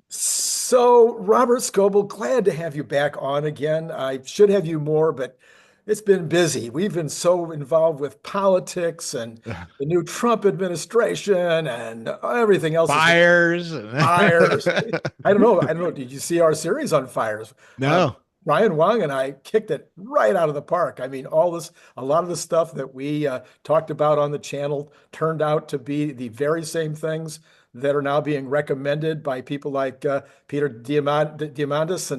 So, Robert Scoble, glad to have you back on again. I should have you more, but it's been busy. We've been so involved with politics and the new Trump administration and everything else that's been Fires. fires. I don't know. I don't know. Did you see our series on fires? Uh, No. Ryan Wong and I kicked it right out of the park. I mean, a lot of the stuff that we talked about on the channel turned out to be the very same things that are now being recommended by people like Peter Diamandis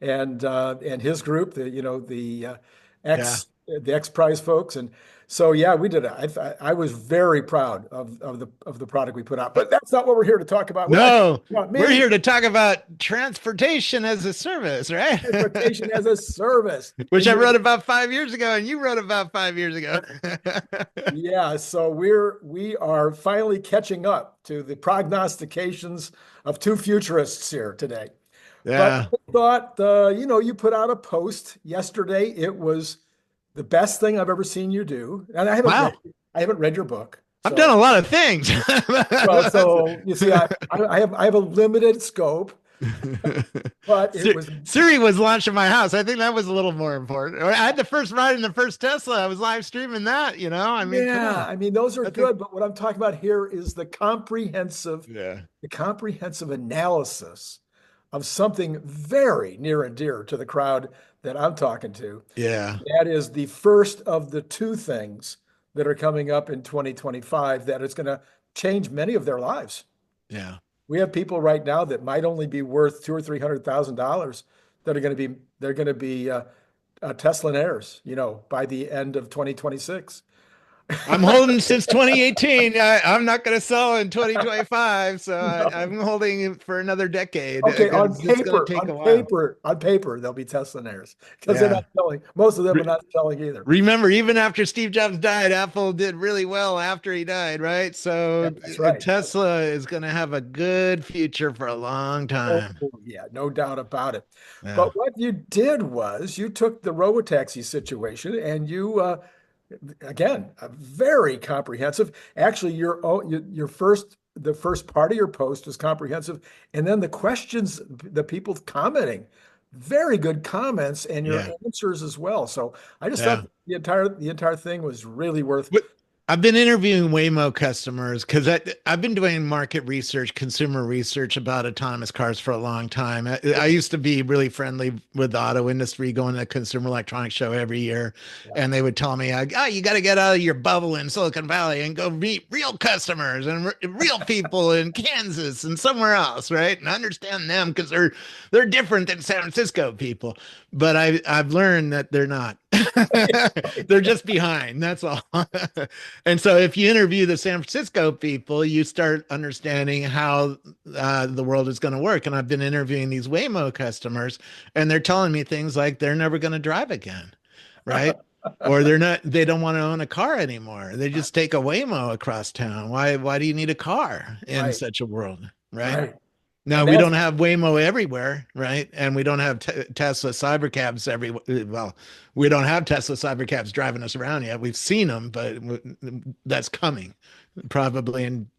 and his group, Yeah. The X Prize folks, and so yeah, we did it. I was very proud of the product we put out, but that's not what we're here to talk about. We're not No. talking about We're me. here to talk about transportation as a service, right? Transportation as a service. Which In I your wrote about 5 years ago, and you wrote about 5 years ago. Yeah, so we are finally catching up to the prognostications of two futurists here today. But Yeah. I thought, you put out a post yesterday. It was the best thing I've ever seen you do, and Wow. I haven't read your book. I've done So, a lot of things. so you see, I have a limited scope, but it was Siri was launched in my house. I think that was a little more important. I had the first ride in the first Tesla. I was live streaming that, I mean, come yeah. on. I mean, those are I think, good, but what I'm talking about here is yeah. the comprehensive analysis of something very near and dear to the crowd that I'm talking to. Yeah. That is the first of the two things that are coming up in 2025 that is going to change many of their lives. Yeah. We have people right now that might only be worth two or three hundred thousand dollars that are going to be Teslainaires, by the end of 2026. I'm holding since 2018. I'm not going to sell in 2025, so I'm holding it for another decade Okay, because it's going to take a while. on paper, they'll be Teslainaires because they're Yeah. not selling. Most of them are Re- not selling either. Remember, even after Steve Jobs died, Apple did really well after he died, right? So That's right. Tesla is going to have a good future for a long Oh, time. yeah, no doubt about it. Yeah. But what you did was you took the Robotaxi situation and again, very comprehensive. Actually, the first part of your post was comprehensive, and then the questions, the people commenting, very good comments, and your Yeah. answers as well. So I just thought Yeah. the entire thing was really worth. What I've been interviewing Waymo customers because I've been doing market research, consumer research about autonomous cars for a long time. I used to be really friendly with the auto industry, going to the Consumer Electronics Show every year, Yeah. and they would tell me, "Oh, you got to get out of your bubble in Silicon Valley and go meet real customers and real people in Kansas and somewhere else, right? And understand them because they're different than San Francisco people." But I've learned that they're not. They're just behind. That's all. And so if you interview the San Francisco people, you start understanding how the world is going to work. And I've been interviewing these Waymo customers, and they're telling me things like they're never going to drive again, right? Or they don't want to own a car anymore. They just take a Waymo across town. Why do you need a car in Right, such a world, right? right. No, And we that's don't have Waymo everywhere, right? And we don't have Tesla Cybercabs everywhere. Well, we don't have Tesla Cybercabs driving us around yet. We've seen them, but that's coming probably in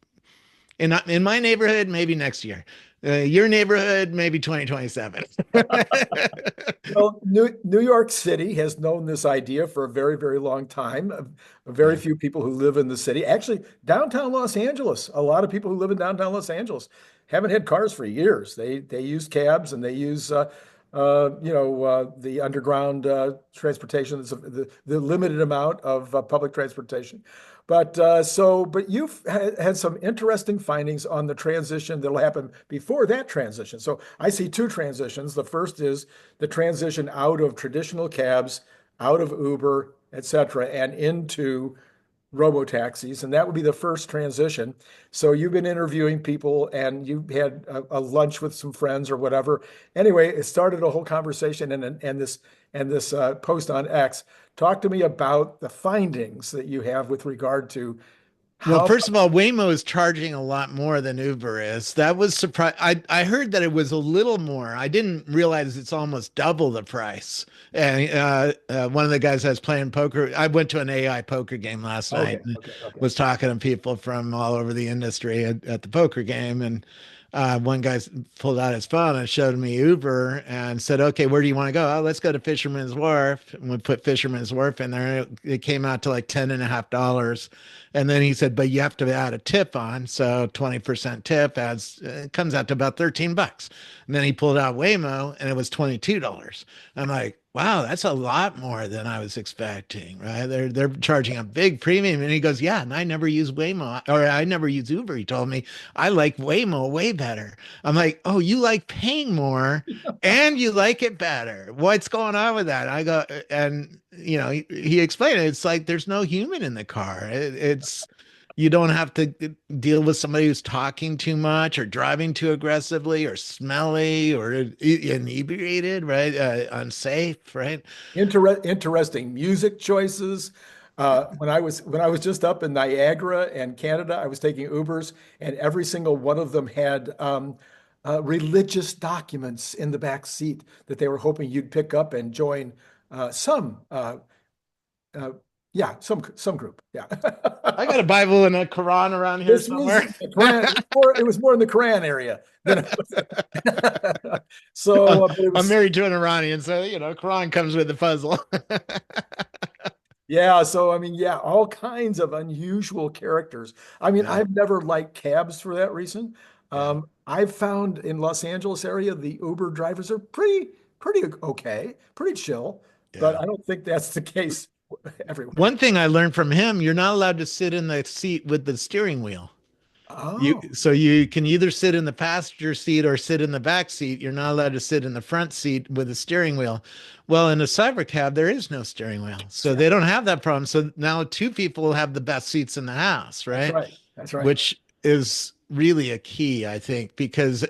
my neighborhood, maybe next year. Your neighborhood, maybe 2027. Well, New York City has known this idea for a very, very long time. Very Yeah, few people who live in the city. Actually, downtown Los Angeles, a lot of people who live in downtown Los Angeles haven't had cars for years. They use cabs and they use the underground transportation, the limited amount of public transportation. But you've had some interesting findings on the transition that'll happen before that transition. So I see two transitions. The first is the transition out of traditional cabs, out of Uber, et cetera, and into robo taxis, and that would be the first transition. So you've been interviewing people and you had a lunch with some friends or whatever. Anyway, it started a whole conversation and this post on X. Talk to me about the findings that you have with regard to well, how. first of all, Waymo is charging a lot more than Uber is. That was surprise. I heard that it was a little more. I didn't realize it's almost double the price. And one of the guys I was playing poker, I went to an AI poker game last Okay, night and okay, okay. was talking to people from all over the industry at the poker game. And one guy pulled out his phone and showed me Uber and said, okay, where do you want to go? Oh, let's go to Fisherman's Wharf. And we put Fisherman's Wharf in there. It came out to like $10.50. And then he said, but you have to add a tip on. So 20% tip adds, it comes out to about 13 bucks. And then he pulled out Waymo and it was $22. I'm like, wow, that's a lot more than I was expecting, right? They're charging a big premium. And he goes, yeah, and I never use Waymo or I never use Uber. He told me I like Waymo way better. I'm like, oh, you like paying more and you like it better. What's going on with that? I go, and he explained it. It's like there's no human in the car. It's you don't have to deal with somebody who's talking too much or driving too aggressively or smelly or inebriated, right? Unsafe, right? Interesting music choices. When I was just up in Niagara and Canada, I was taking Ubers, and every single one of them had religious documents in the back seat that they were hoping you'd pick up and join some uh, yeah, some group. Yeah. I got a Bible and a Quran around here This was somewhere. the Quran. It was more in the Quran area than it was. So, but it I'm was. married to an Iranian, so Quran comes with the puzzle. Yeah, so I mean, yeah, all kinds of unusual characters. I mean, Yeah, I've never liked cabs for that reason. yeah, I've found in Los Angeles area the Uber drivers are pretty okay, pretty chill, but yeah. I don't think that's the case everywhere. One thing I learned from him, you're not allowed to sit in the seat with the steering wheel. Oh, So you can either sit in the passenger seat or sit in the back seat. You're not allowed to sit in the front seat with the steering wheel. Well, in a cyber cab, there is no steering wheel. So yeah, they don't have that problem. So now two people have the best seats in the house, that's right? right. That's right. Which is really a key, I think, because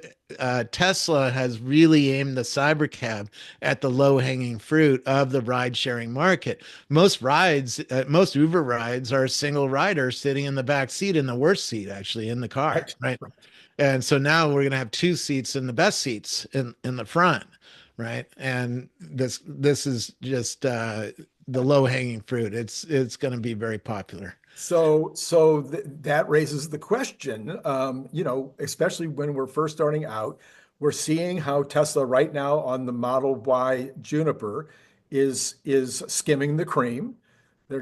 Tesla has really aimed the cybercab at the low-hanging fruit of the ride-sharing market. Most Uber rides are a single rider sitting in the back seat, in the worst seat, actually, in the car, Right. right? Right. And so now we're going to have two seats in the best seats in the front, right? And this is just the low-hanging fruit. It's going to be very popular. So that raises the question, especially when we're first starting out, we're seeing how Tesla right now on the Model Y Juniper is skimming the cream. They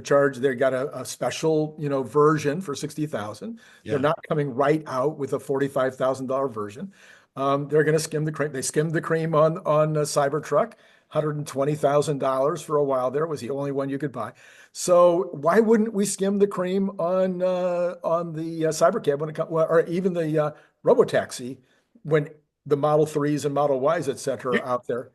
got a special, version for 60,000. They're Yeah. not coming right out with a $45,000 version. They're going to skim the cream. They skimmed the cream on a Cybertruck, $120,000 for a while there was the only one you could buy. So why wouldn't we skim the cream on the Cybercab when it comes, or even the Robotaxi when the Model 3s and Model Ys, et cetera, are out there?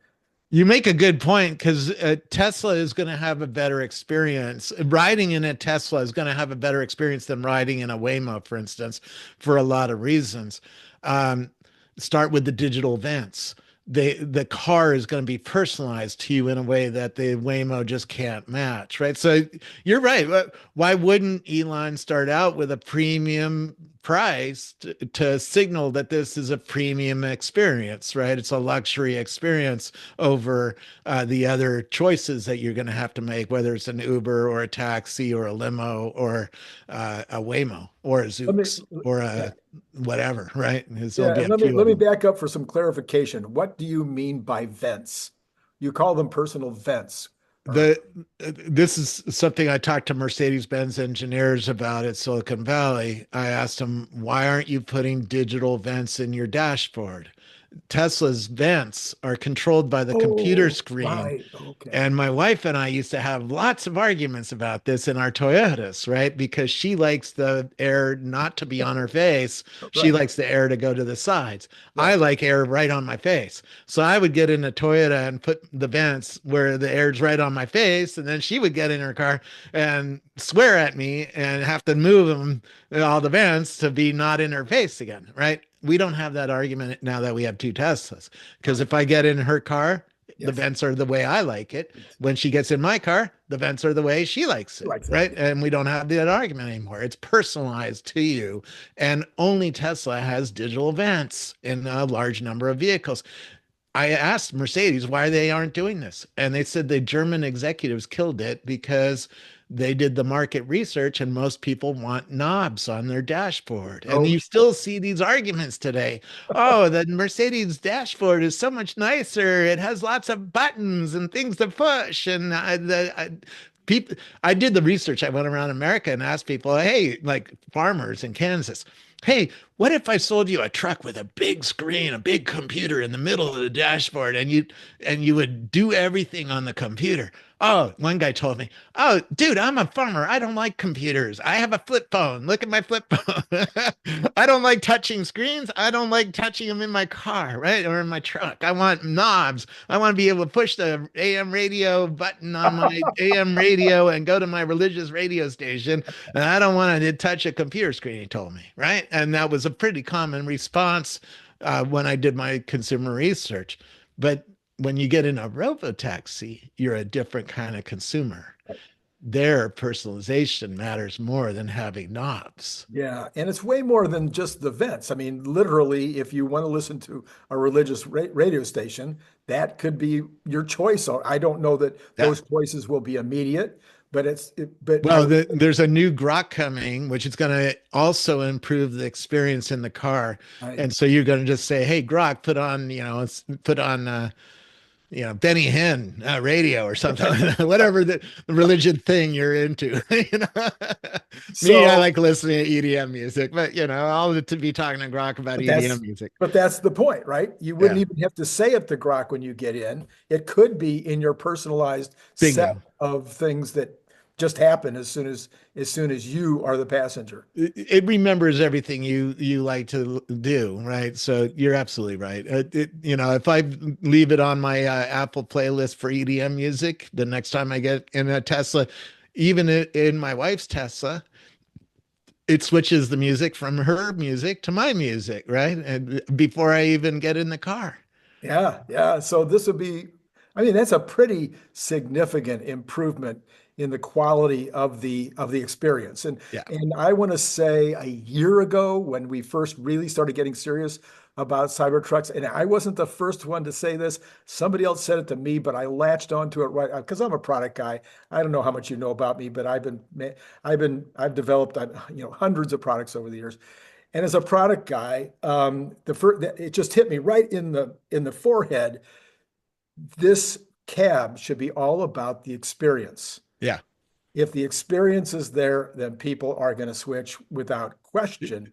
You make a good point because Tesla is going to have a better experience. Riding in a Tesla is going to have a better experience than riding in a Waymo, for instance, for a lot of reasons. Um, Start with the digital events. The car is going to be personalized to you in a way that the Waymo just can't match, right? So you're right. Why wouldn't Elon start out with a premium price to signal that this is a premium experience, right? It's a luxury experience over the other choices that you're going to have to make, whether it's an Uber or a taxi or a limo or a Waymo or a Let me, Zoox or yeah, a whatever, right? There'll yeah, be and a let me few let of me them. back up for some clarification. What do you mean by vents? You call them personal vents, or the This is something I talked to Mercedes-Benz engineers about at Silicon Valley. I asked them, why aren't you putting digital vents in your dashboard? Tesla's vents are controlled by the computer oh, screen. right, okay, And my wife and I used to have lots of arguments about this in our Toyotas, right? Because she likes the air not to be on her face. She right, likes the air to go to the sides. I right, like air right on my face. So I would get in a Toyota and put the vents where the air's right on my face. And then she would get in her car and swear at me and have to move them, all the vents to be not in her face again, right? We don't have that argument now that we have two Teslas. Because right, if I get in her car, the yes, vents are the way I like it. yes, When she gets in my car, the vents are the way she likes he it, likes it. right? And we don't have that argument anymore. It's personalized to you. And only Tesla has digital vents in a large number of vehicles. I asked Mercedes why they aren't doing this. And they said the German executives killed it because they did the market research, and most people want knobs on their dashboard. And Oh, you still see these arguments today. Oh, the Mercedes dashboard is so much nicer. It has lots of buttons and things to push. And people, I did the research. I went around America and asked people, hey, like farmers in Kansas, hey, what if I sold you a truck with a big screen, a big computer in the middle of the dashboard, and you would do everything on the computer? Oh, one guy told me, oh, dude, I'm a farmer. I don't like computers. I have a flip phone. Look at my flip phone. I don't like touching screens. I don't like touching them in my car, right? Or in my truck. I want knobs. I want to be able to push the AM radio button on my AM radio and go to my religious radio station. And I don't want to touch a computer screen, he told me, right? And that was a pretty common response when I did my consumer research. But when you get in a robotaxi, you're a different kind of consumer. Their personalization matters more than having knobs. yeah. And it's way more than just the vents. I mean, literally, if you want to listen to a religious radio station, that could be your choice. Or I don't know that Yeah. those choices will be immediate, but but Well, there's a new Grok coming, which is going to also improve the experience in the car. I, And so you're going to just say, "Hey, Grok, put on Benny Hinn radio or something, whatever the religion thing you're into." Me, I so, like listening to EDM music, but I'll to be talking to Grok about but EDM that's, music. but that's the point, right? You wouldn't Yeah, even have to say it to Grok when you get in. It could be in your personalized set bingo. of things that just happen as soon as you are the passenger. It remembers everything you like to do, right? So you're absolutely right. If I leave it on my Apple playlist for EDM music, the next time I get in a Tesla, even in my wife's Tesla, it switches the music from her music to my music, right? And before I even get in the car. Yeah, yeah. So this would be, I mean, that's a pretty significant improvement in the quality of the experience. Yeah. And I want to say a year ago when we first really started getting serious about Cybertrucks, and I wasn't the first one to say this. Somebody else said it to me, but I latched onto it right because I'm a product guy. I don't know how much you know about me, but I've developed hundreds of products over the years. And as a product guy, it just hit me right in the forehead. This cab should be all about the experience. Yeah. If the experience is there, then people are going to switch without question.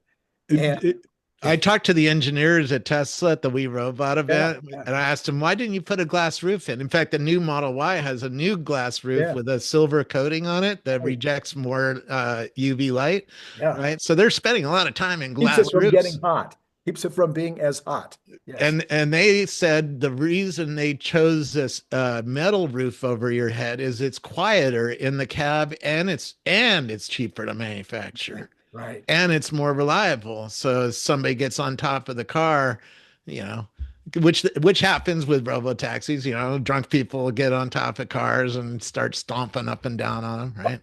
And It- it- I if talked to the engineers at Tesla at the We Robot yeah, event, yeah, and I asked them, why didn't you put a glass roof in? In fact, the new Model Y has a new glass roof yeah, with a silver coating on it that right, rejects more UV light, yeah, right? So they're spending a lot of time in keeps it glass from roofs. getting hot, keeps it from being as hot. Yes, And they said the reason they chose this metal roof over your head is it's quieter in the cab, and it's cheaper to right, manufacture, right. and it's more reliable. So if somebody gets on top of the car, you know, which happens with robo taxis, drunk people get on top of cars and start stomping up and down on them, right?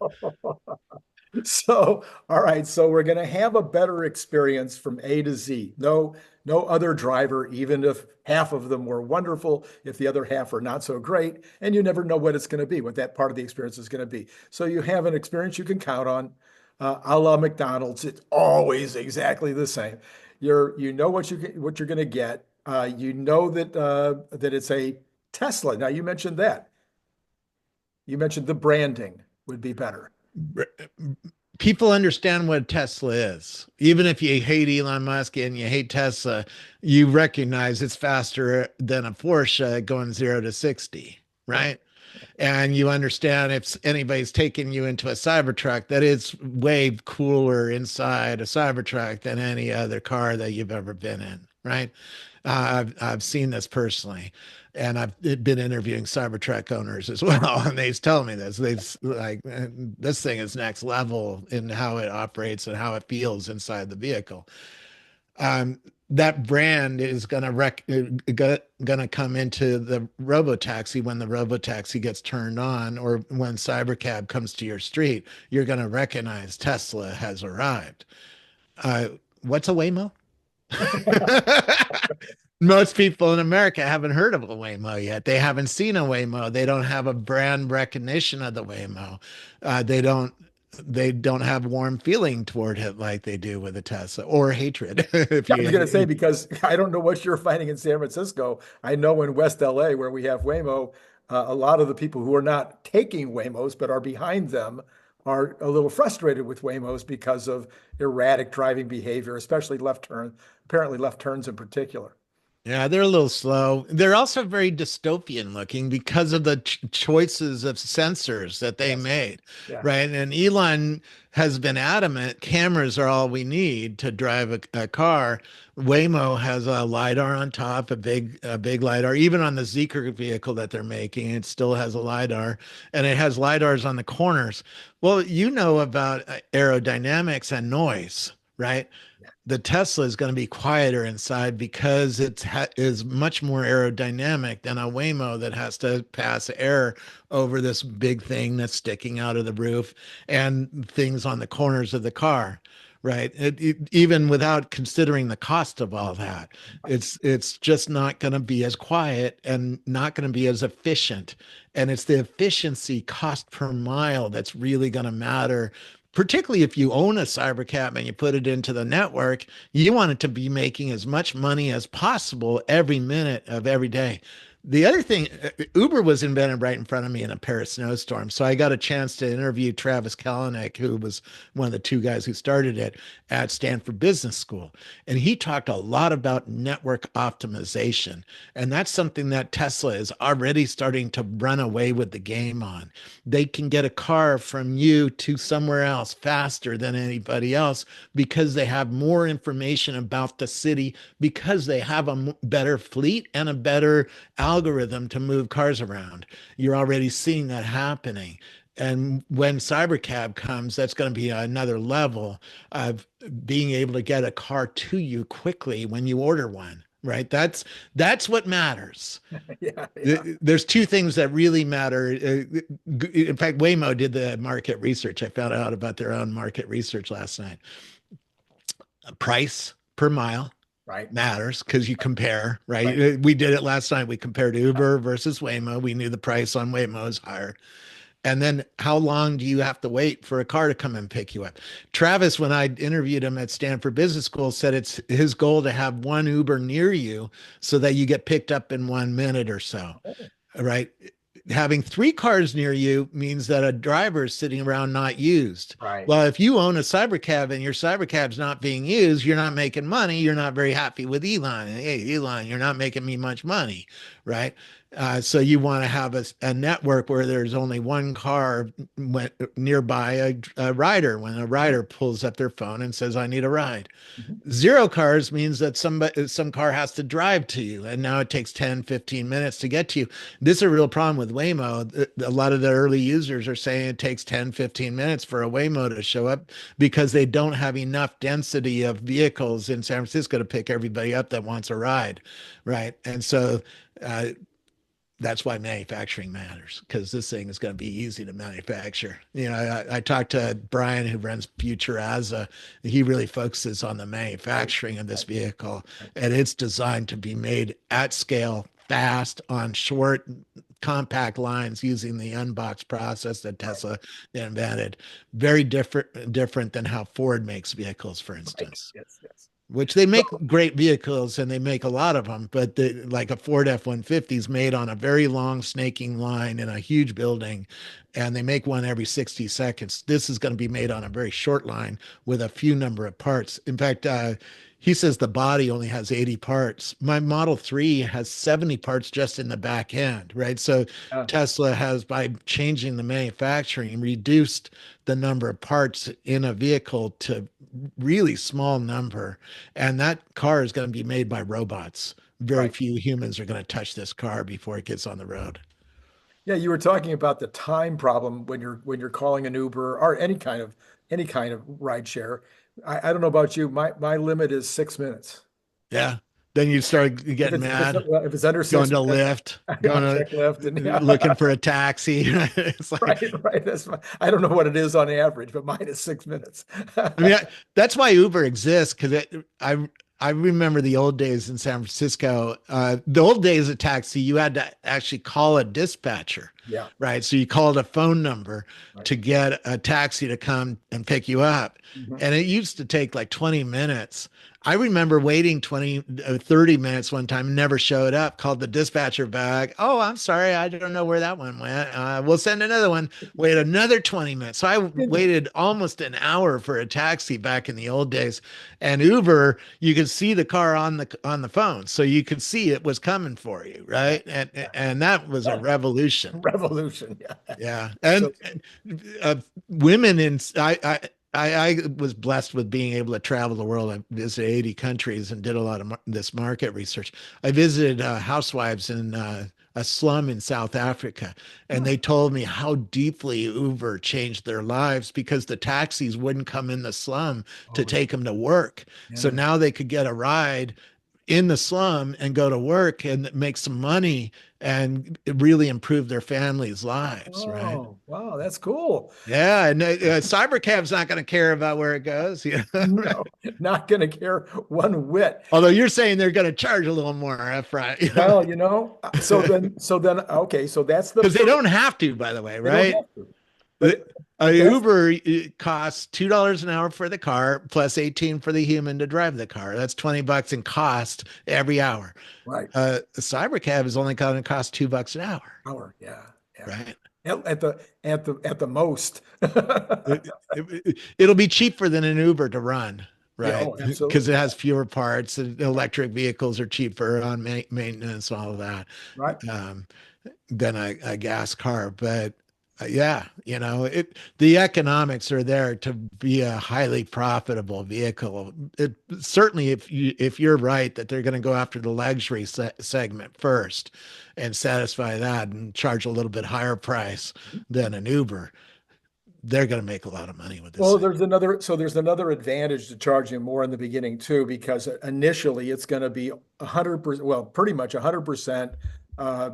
So, all right. So we're going to have a better experience from A to Z. No other driver, even if half of them were wonderful, if the other half are not so great, and you never know what it's going to be, what that part of the experience is going to be. So you have an experience you can count on, a la McDonald's. It's always exactly the same. You know what you're going to get. You know that it's a Tesla. Now you mentioned that. You mentioned the branding would be better. People understand what Tesla is. Even if you hate Elon Musk and you hate Tesla, you recognize it's faster than a Porsche going 0 to 60, Yeah. right? And you understand if anybody's taking you into a Cybertruck, that it's way cooler inside a Cybertruck than any other car that you've ever been in, right? I've seen this personally, and I've been interviewing Cybertruck owners as well, and they tell me this. They've like this thing is next level in how it operates and how it feels inside the vehicle. That brand is gonna come into the robotaxi when the robotaxi gets turned on, or when Cybercab comes to your street. You're gonna recognize Tesla has arrived. Uh, what's a Waymo? Most people in America haven't heard of a Waymo yet. They haven't seen a Waymo. They don't have a brand recognition of the Waymo. They don't have warm feeling toward it like they do with a Tesla, or hatred. If Yeah, I was going to say, you, because I don't know what you're finding in San Francisco. I know in West LA, where we have Waymo, a lot of the people who are not taking Waymos but are behind them are a little frustrated with Waymos because of erratic driving behavior, especially left turn, apparently left turns in particular. Yeah, they're a little slow. They're also very dystopian looking because of the choices of sensors that they Yes. made, Yeah. right? And Elon has been adamant cameras are all we need to drive a car. Waymo has a LiDAR on top, a big LiDAR. Even on the Zeekr vehicle that they're making, it still has a LiDAR, and it has LiDARs on the corners. Well, you know about aerodynamics and noise, right? The Tesla is going to be quieter inside because is much more aerodynamic than a Waymo that has to pass air over this big thing that's sticking out of the roof and things on the corners of the car, right? Even without considering the cost of all that, it's just not going to be as quiet and not going to be as efficient. And it's the efficiency cost per mile that's really going to matter, particularly if you own a cybercab and you put it into the network. You want it to be making as much money as possible every minute of every day. The other thing, Uber was invented right in front of me in a pair of snowstorms. So I got a chance to interview Travis Kalanick, who was one of the two guys who started it at Stanford Business School. And he talked a lot about network optimization. And that's something that Tesla is already starting to run away with the game on. They can get a car from you to somewhere else faster than anybody else because they have more information about the city, because they have a better fleet and a better algorithm to move cars around. You're already seeing that happening. And when Cybercab comes, that's going to be another level of being able to get a car to you quickly when you order one, right? That's what matters. Yeah. Yeah. There's two things that really matter. In fact, Waymo did the market research. I found out about their own market research last night. Price per mile Right. matters because you compare, Right. right? We did it last night. We compared Uber versus Waymo. We knew the price on Waymo is higher. And then how long do you have to wait for a car to come and pick you up? Travis, when I interviewed him at Stanford Business School, said it's his goal to have one Uber near you so that you get picked up in 1 minute or so, Oh, right? Having three cars near you means that a driver is sitting around not used. right. Well, if you own a cybercab and your cybercab's not being used, you're not making money. You're not very happy with Elon. Hey, Elon, you're not making me much money, right? So you want to have a network where there's only one car nearby a rider when a rider pulls up their phone and says, I need a ride. Mhm. Zero cars means that some car has to drive to you, and now it takes 10, 15 minutes to get to you. This is a real problem with Waymo. A lot of the early users are saying it takes 10, 15 minutes for a Waymo to show up because they don't have enough density of vehicles in San Francisco to pick everybody up that wants a ride, right? And so uh, that's why manufacturing matters, because this thing is going to be easy to manufacture. I talked to Brian, who runs Futuraza. He really focuses on the Right. manufacturing of this Right. vehicle, Right. and it's designed to be made at scale, fast, on short, compact lines using the unbox process that Right. Tesla invented. Very different than how Ford makes vehicles, for Right. instance, Yes. Yes. which they make So, great vehicles and they make a lot of them, but like a Ford F-150 is made on a very long snaking line in a huge building, and they make one every 60 seconds. This is going to be made on a very short line with a few number of parts. In fact, he says the body only has 80 parts. My Model 3 has 70 parts just in the back end, right? So uh, Tesla has, by changing the manufacturing, reduced the number of parts in a vehicle to really small number, and that car is going to be made by robots. Very right. few humans are going to touch this car before it gets on the road. Yeah, you were talking about the time problem when you're calling an Uber or any kind of ride share. I don't know about you. My limit is 6 minutes. Yeah. Then you start If getting it's mad, well, if it's under going six to minutes, Lyft, I'll going check left and to looking yeah. for a taxi. It's like, Right, right. I don't know what it is on average, but mine is 6 minutes. I mean, that's why Uber exists, because I I remember the old days in San Francisco. The old days of taxi, you had to actually call a dispatcher, Yeah. right? So you called a phone number Right. to get a taxi to come and pick you up. Mhm. And it used to take like 20 minutes. I remember waiting 30 minutes one time, never showed up, called the dispatcher back. Oh, I'm sorry. I don't know where that one went. We'll send another one. Wait another 20 minutes. So I waited almost an hour for a taxi back in the old days. And Uber, you could see the car on the phone, so you could see it was coming for you, Yeah. right? And Yeah. and that was a revolution. Revolution. Yeah. Yeah, So, and women in I was blessed with being able to travel the world. I visited 80 countries and did a lot of this market research. I visited housewives in a slum in South Africa, and huh. they told me how deeply Uber changed their lives because the taxis wouldn't come in the slum to Oh, take them to work. So yeah. now they could get a ride in the slum and go to work and make some money and really improve their families' lives, right? Oh, wow, that's cool. Yeah, and Cybercab's not going to care about where it goes. Yeah, right. No, not going to care one whit. Although you're saying they're going to charge a little more upfront, you know, Well, so then, okay, so that's the because they first. don't have to, by the way, They don't right? have to, The- but A but that's Uber costs $2 an hour for the car, plus 18 for the human to drive the car. That's $20 in cost every hour. right. A Cybercab is only going to cost $2 an hour, Hour, yeah, yeah. right? At the most. It'll be cheaper than an Uber to run, Yeah, right? oh, Because absolutely. it has fewer parts. And electric vehicles are cheaper on maintenance, all of that, Right. um, than a gas car. But yeah, the economics are there to be a highly profitable vehicle. Certainly, if you're right that they're going to go after the luxury segment first and satisfy that and charge a little bit higher price than an Uber, they're going to make a lot of money with this Well, thing. there's another advantage to charging more in the beginning too, because initially it's going to be 100%, well, pretty much 100% uh,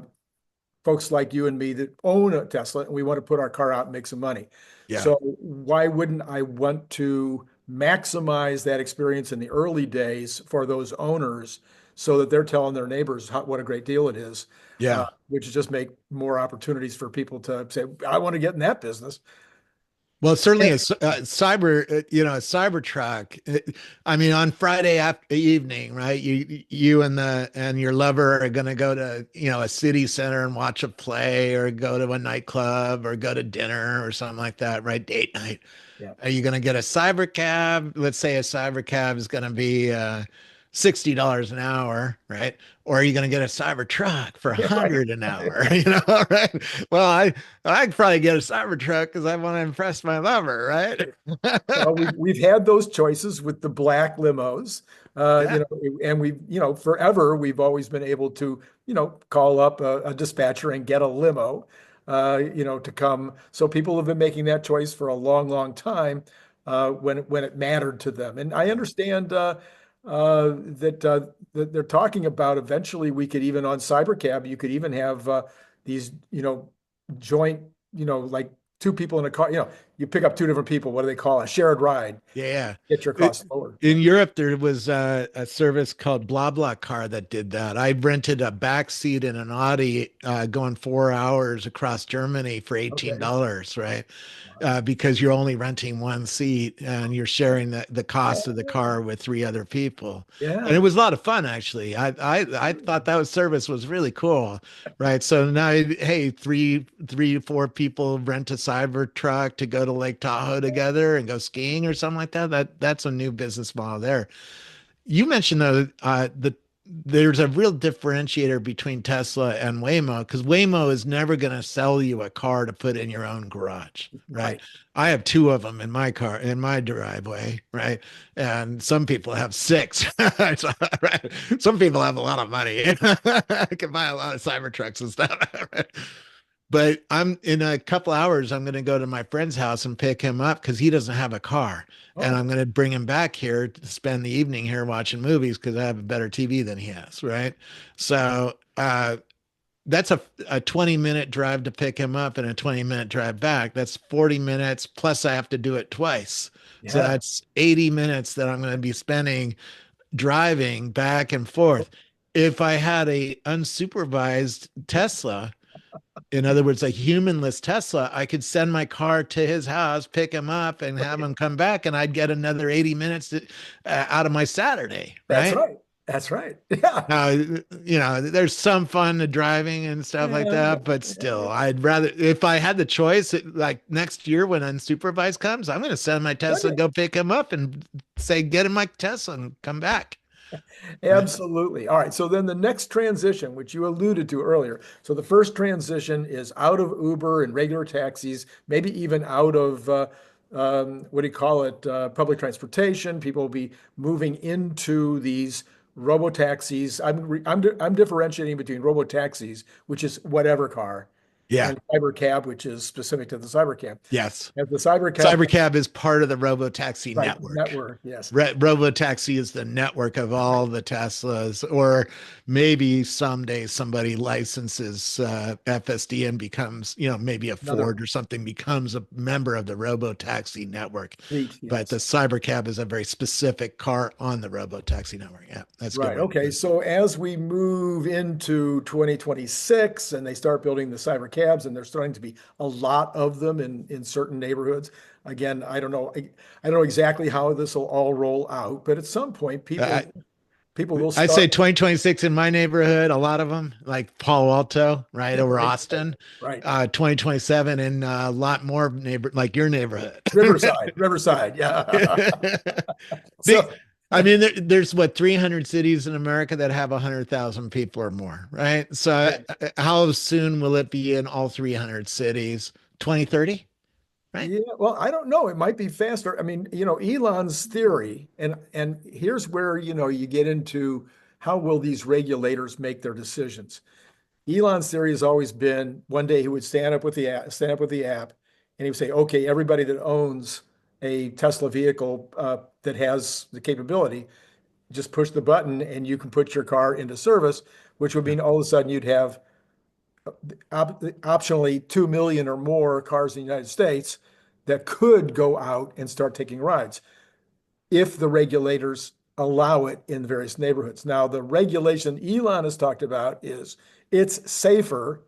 folks like you and me that own a Tesla and we want to put our car out and make some money. Yeah. So why wouldn't I want to maximize that experience in the early days for those owners so that they're telling their neighbors what a great deal it is, Yeah. which is just make more opportunities for people to say, I want to get in that business. Well, certainly And- a Cybertruck. I mean, on Friday evening, right? You and your lover are going to go to, a city center and watch a play or go to a nightclub or go to dinner or something like that, right? Date night. yeah. Are you going to get a cyber cab? Let's say a cyber cab is going to be $60 an hour, right? Or are you going to get a cyber truck for Yeah, right. 100 an hour? Right? Well, I'd probably get a cyber truck because I want to impress my lover, right? Well, we've had those choices with the black limos, Yeah, and forever we've always been able to, call up a dispatcher and get a limo, to come. So people have been making that choice for a long, long time, when it mattered to them. And I yeah, understand that they're talking about eventually we could even on Cybercab, you could even have these, joint, like two people in a car, you pick up two different people. What do they call it? A shared ride. yeah. Get your It- costs lower. In Europe, there was a service called BlaBlaCar that did that. I rented a back seat in an Audi going 4 hours across Germany for Okay. $18, right? Because you're only renting one seat and you're sharing the cost of the Yeah. car with three other people. And it Yeah. was a lot of fun, actually. I thought that was service was really cool, right? So now, hey, three, four people rent a cyber truck to go to Lake Tahoe together and go skiing or something like that. That's a new business model there. You mentioned though there's a real differentiator between Tesla and Waymo because Waymo is never going to sell you a car to put in your own garage, right? Right. I have two of them in my car in my driveway, right? And some people have six. Right? Some people have a lot of money. I can buy a lot of Cybertrucks and stuff. Right? But I'm in a couple hours, I'm going to go to my friend's house and pick him up because he doesn't have a car. And I'm Oh, going to bring him back here to spend the evening here watching movies because I have a better TV than he has. Right. So that's a 20-minute drive to pick him up and a 20-minute drive back. That's 40 minutes. Plus, I have to do it twice. So yeah. that's 80 minutes that I'm going to be spending driving back and forth. If I had a unsupervised Tesla, in other words, a humanless Tesla, I could send my car to his house, pick him up, and have him come back, and I'd get another 80 minutes out of my Saturday, That's right? right. That's right. Yeah. Now, there's some fun to driving and stuff like Yeah, that, but yeah. still, I'd rather, if I had the choice, like next year when unsupervised comes, I'm going to send my Would Tesla, you? go pick him up, and say, get in my Tesla and come back. Right? Absolutely. All right. So then the next transition, which you alluded to earlier. So the first transition is out of Uber and regular taxis, maybe even out of what do you call it? Public transportation. People will be moving into these robotaxis. I'm differentiating between robotaxis, which is whatever car, Yeah. and cybercab, which is specific to the cybercab. Yes. As the cybercab, CyberCab is part of the Robotaxi right, network. network, yes. Robotaxi is the network of all the Teslas, or maybe someday somebody licenses FSD and becomes, maybe a Another Ford or something becomes a member of the Robotaxi network. fleet, But the yes. Cybercab is a very specific car on the Robotaxi network. Yeah, that's a good Right. way to put Okay. it. So as we move into 2026 and they start building the cyber cabs, and there's starting to be a lot of them in certain neighborhoods. Again, I don't know. I don't know exactly how this will all roll out, but at some point, I, people will I'd say start. 2026 in my neighborhood, a lot of them, like Palo Alto, right over Right. Right. Austin. Right. 2027 in a lot more like your neighborhood. Riverside. Riverside. Yeah. Big, So I mean, there's what 300 cities in America that have 100,000 people or more, right? So yeah. how soon will it be in all 300 cities? 2030, right? Yeah, well, I don't know. It might be faster. I mean, Elon's theory, and here's where, you get into how will these regulators make their decisions. Elon's theory has always been one day he would stand up with the app, and he would say, okay, everybody that owns a Tesla vehicle that has the capability, just push the button and you can put your car into service, which would Yeah. mean all of a sudden you'd have optionally 2 million or more cars in the United States that could go out and start taking rides if the regulators allow it in the various neighborhoods. Now, the regulation Elon has talked about is it's safer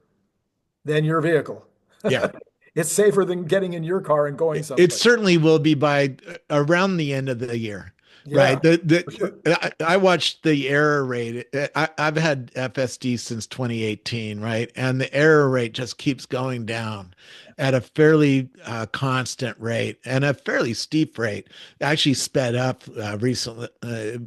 than your vehicle. Yeah. It's safer than getting in your car and going It someplace. certainly will be by around the end of the year, Yeah, right? for sure. I watched the error rate. I've had FSD since 2018, right? And the error rate just keeps going down at a fairly constant rate and a fairly steep rate. Actually sped up recently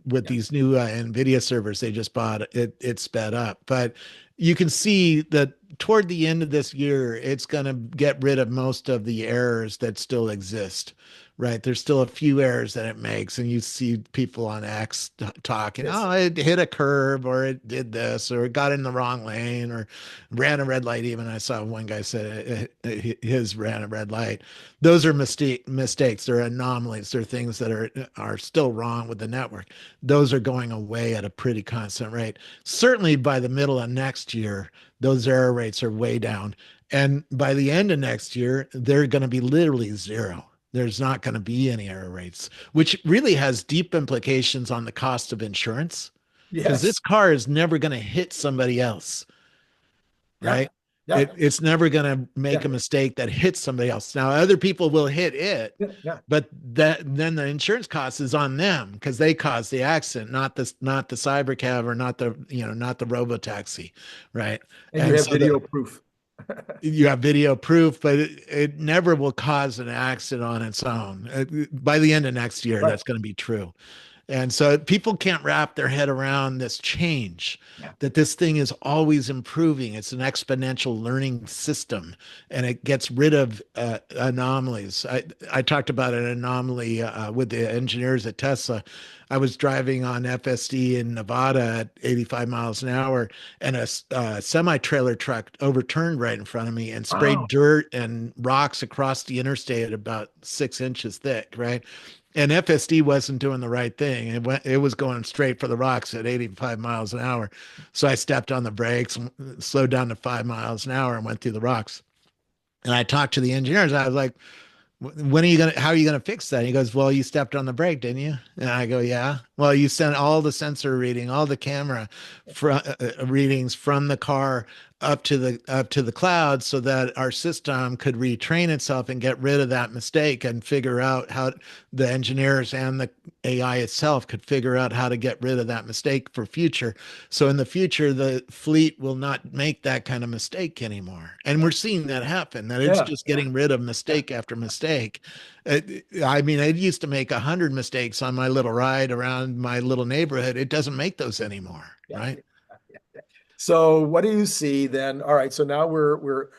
with Yeah. these new NVIDIA servers they just bought. It sped up, but you can see that toward the end of this year, it's going to get rid of most of the errors that still exist, right? There's still a few errors that it makes, and you see people on X talking, Yes. oh, it hit a curb, or it did this, or it got in the wrong lane, or ran a red light. Even I saw one guy said his ran a red light. Those are mistakes. They're anomalies. They're things that are still wrong with the network. Those are going away at a pretty constant rate. Certainly by the middle of next year, those error rates are way down. And by the end of next year, they're going to be literally zero. There's not going to be any error rates, which really has deep implications on the cost of insurance because Yes. this car is never going to hit somebody else, Yeah. right? Yeah. It's never going to make Yeah. a mistake that hits somebody else. Now, other people will hit it, Yeah. Yeah. but then the insurance cost is on them because they caused the accident, not the cybercab or not the robotaxi, right? And you And have so the video proof. you have video proof, but it never will cause an accident on its own. By the end of next year, Right. that's going to be true. And so people can't wrap their head around this change, Yeah. that this thing is always improving. It's an exponential learning system and it gets rid of anomalies. I talked about an anomaly with the engineers at Tesla. I was driving on FSD in Nevada at 85 miles an hour, and a semi trailer truck overturned right in front of me and sprayed Wow. dirt and rocks across the interstate about 6 inches thick, right? And FSD wasn't doing the right thing. It was going straight for the rocks at 85 miles an hour. So I stepped on the brakes and slowed down to 5 miles an hour and went through the rocks. And I talked to the engineers. I was like, When are you gonna, how are you gonna fix that? He goes, well, you stepped on the brake, didn't you? And I go, yeah. Well, you sent all the sensor reading, all the camera readings from the car up to the cloud so that our system could retrain itself and get rid of that mistake and figure out how the engineers and the AI itself could figure out how to get rid of that mistake for future. So in the future, the fleet will not make that kind of mistake anymore. And we're seeing that happen, that it's Yeah, just getting rid of mistake after mistake. I mean, I used to make 100 mistakes on my little ride around my little neighborhood. It doesn't make those anymore, yeah. right? So what do you see then? All right, so now we're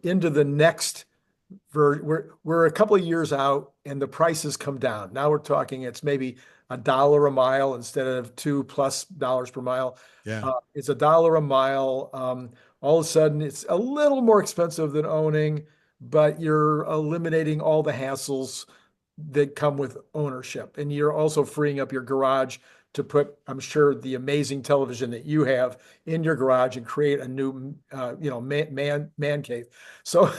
into the next we're a couple of years out and the prices come down. Now we're talking it's maybe $1 a mile instead of $2+ per mile. Yeah. It's $1 a mile. All of a sudden it's a little more expensive than owning, but you're eliminating all the hassles that come with ownership. And you're also freeing up your garage to put, I'm sure, the amazing television that you have in your garage and create a new, man cave. So,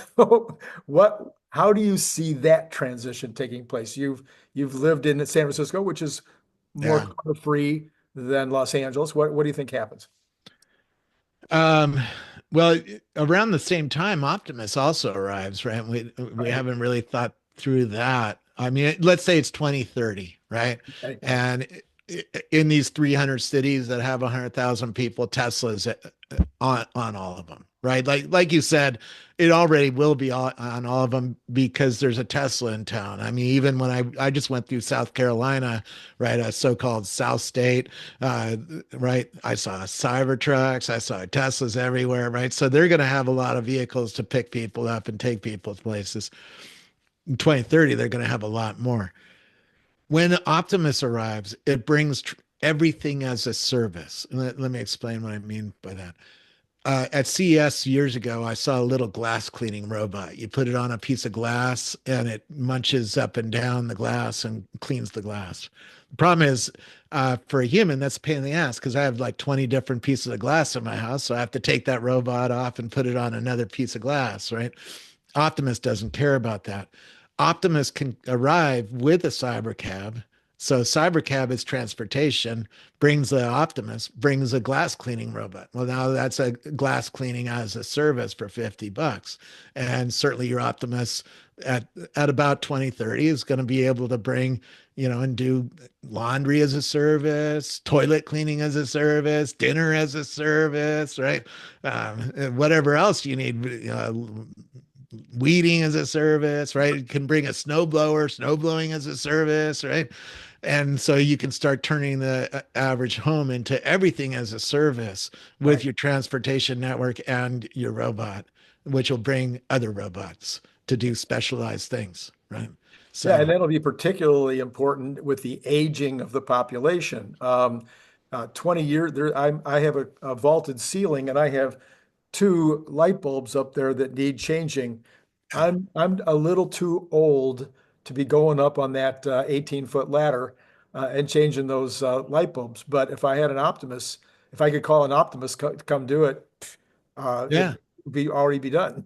how do you see that transition taking place? You've lived in San Francisco, which is more Yeah. car free than Los Angeles. What do you think happens? Um, well, around the same time, Optimus also arrives, right? We Right. haven't really thought through that. I mean, let's say it's 2030, right? Okay. Yeah. And in these 300 cities that have 100,000 people, Tesla's on all of them, right? Like you said, it already will be on all of them because there's a Tesla in town. I mean, even when I just went through South Carolina, right, a so-called South State, uh, right, I saw Cybertrucks, I saw Teslas everywhere, right? So they're going to have a lot of vehicles to pick people up and take people to places. In 2030, they're going to have a lot more. When Optimus arrives, it brings everything as a service. Let me explain what I mean by that. At CES years ago, I saw a little glass cleaning robot. You put it on a piece of glass and it munches up and down the glass and cleans the glass. The problem is, for a human, that's a pain in the ass because I have like 20 different pieces of glass in my house. So I have to take that robot off and put it on another piece of glass, right? Optimus doesn't care about that. Optimus can arrive with a cybercab. So cybercab is transportation, brings the Optimus, brings a glass cleaning robot. Well, now that's a glass cleaning as a service for $50. And certainly your Optimus at about 2030 is going to be able to bring, and do laundry as a service, toilet cleaning as a service, dinner as a service, right? Whatever else you need, weeding as a service, right? It can bring a snowblower, snow blowing as a service, right? And so you can start turning the average home into everything as a service with Right. your transportation network and your robot, which will bring other robots to do specialized things, right? Yeah, and So, that'll be particularly important with the aging of the population. 20 years there, I have a vaulted ceiling and I have two light bulbs up there that need changing. yeah, I'm a little too old to be going up on that 18-foot ladder and changing those light bulbs. But if I had an Optimus, if I could call an Optimus to come do it, it yeah, would be already be done.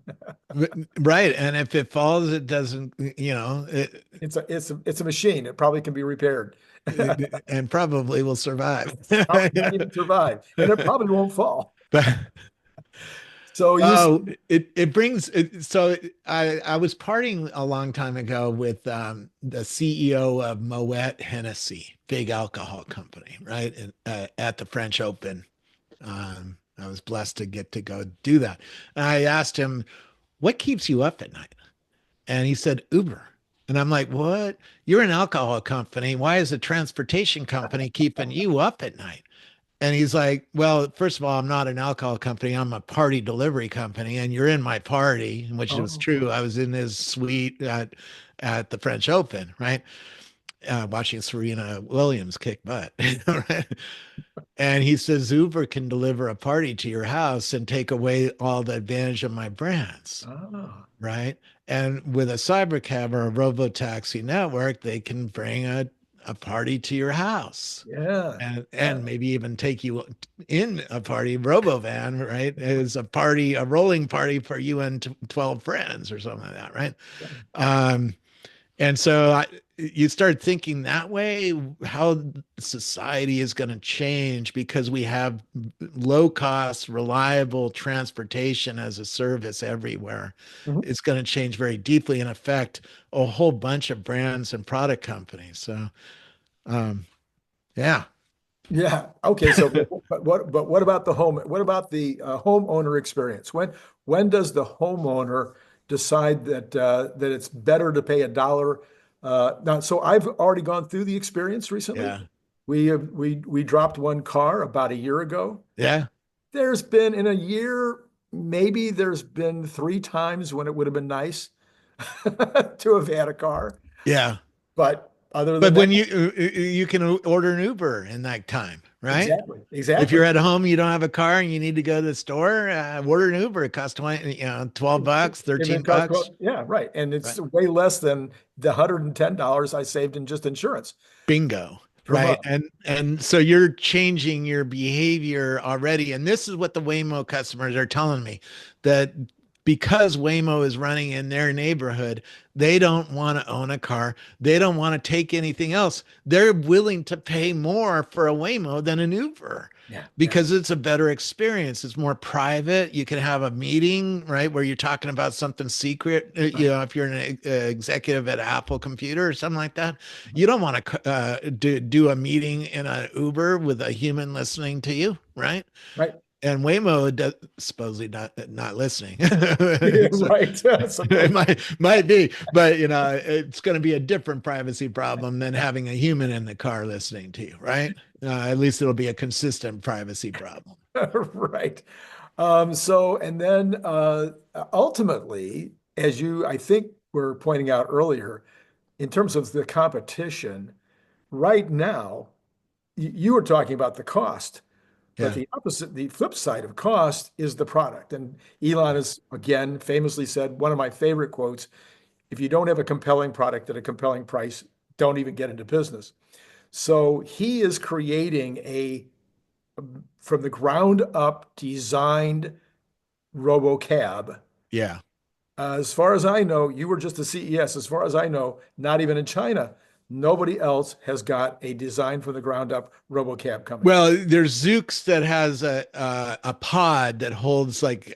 right. And if it falls, it doesn't, It's a machine. It probably can be repaired. and probably will survive. Probably might even survive, and it probably won't fall. But So you oh, see, it brings it, so I was partying a long time ago with the CEO of Moet Hennessy, big alcohol company, right? And, at the French Open. I was blessed to get to go do that. And I asked him, "What keeps you up at night?" And he said, "Uber." And I'm like, "What? You're an alcohol company. Why is a transportation company keeping you up at night?" And he's like, well, first of all, I'm not an alcohol company. I'm a party delivery company. And you're in my party, which was oh, true. I was in his suite at the French Open, right? Watching Serena Williams kick butt. Right? And he says, Uber can deliver a party to your house and take away all the advantage of my brands, oh, right? And with a cybercab or a robotaxi network, they can bring a party to your house Yeah. and Yeah. maybe even take you in a party robovan, right? As a party, a rolling party for you and 12 friends or something like that, right? Um, and so you start thinking that way, how society is going to change because we have low cost, reliable transportation as a service everywhere. Mhm. It's going to change very deeply and affect a whole bunch of brands and product companies. So, um, yeah, Yeah. Okay. So, but what about the home? What about the homeowner experience? When does the homeowner decide that it's better to pay a dollar? Now, so I've already gone through the experience recently. yeah, We dropped one car about a year ago. yeah, There's been in a year, maybe there's been three times when it would have been nice to have had a car. yeah. But other than But that, when you can order an Uber in that time, right? exactly, If exactly. you're at home, you don't have a car and you need to go to the store, order an Uber. It costs 20, 12 bucks, If 13 it costs, bucks. yeah, right. And Right. it's way less than the $110 I saved in just insurance Bingo. per Right. month. And so you're changing your behavior already. And this is what the Waymo customers are telling me that because Waymo is running in their neighborhood, they don't want to own a car. They don't want to take anything else. They're willing to pay more for a Waymo than an Uber Yeah, yeah, because it's a better experience. It's more private. You can have a meeting, right, where you're talking about something secret. right. If you're an executive at Apple Computer or something like that, you don't want to do a meeting in an Uber with a human listening to you, right? Right. And Waymo does, supposedly not listening. So Right. it Suppose. might be, but it's going to be a different privacy problem than Yeah. having a human in the car listening to you, right? At least it'll be a consistent privacy problem. Right. And then ultimately, as you, I think, were pointing out earlier, in terms of the competition, right now, you were talking about the cost, but Yeah. the opposite, the flip side of cost is the product. And Elon has, again, famously said, one of my favorite quotes, if you don't have a compelling product at a compelling price, don't even get into business. So he is creating from the ground up designed RoboCab. Yeah. As far as I know, you were just a CES. As far as I know, not even in China, nobody else has got a design from the ground up RoboCab coming. Well, there's Zoox that has a pod that holds like